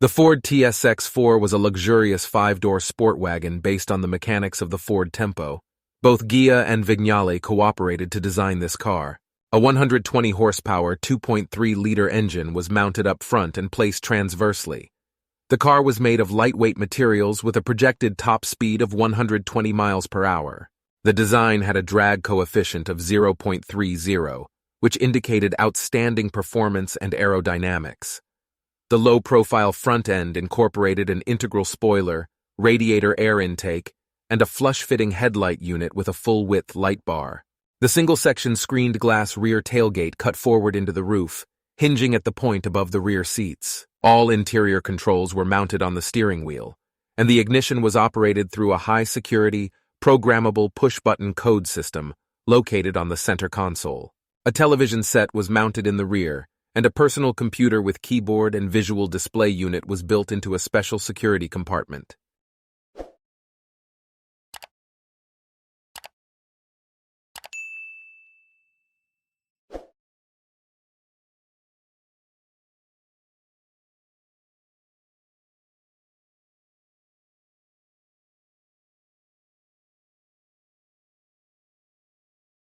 The Ford TSX-4 was a luxurious five-door sport wagon based on the mechanics of the Ford Tempo. Both Ghia and Vignale cooperated to design this car. A 120-horsepower, 2.3-liter engine was mounted up front and placed transversely. The car was made of lightweight materials with a projected top speed of 120 miles per hour. The design had a drag coefficient of 0.30, which indicated outstanding performance and aerodynamics. The low-profile front end incorporated an integral spoiler, radiator air intake, and a flush-fitting headlight unit with a full-width light bar. The single-section screened glass rear tailgate cut forward into the roof, hinging at the point above the rear seats. All interior controls were mounted on the steering wheel, and the ignition was operated through a high-security, programmable push-button code system located on the center console. A television set was mounted in the rear, and a personal computer with keyboard and visual display unit was built into a special security compartment.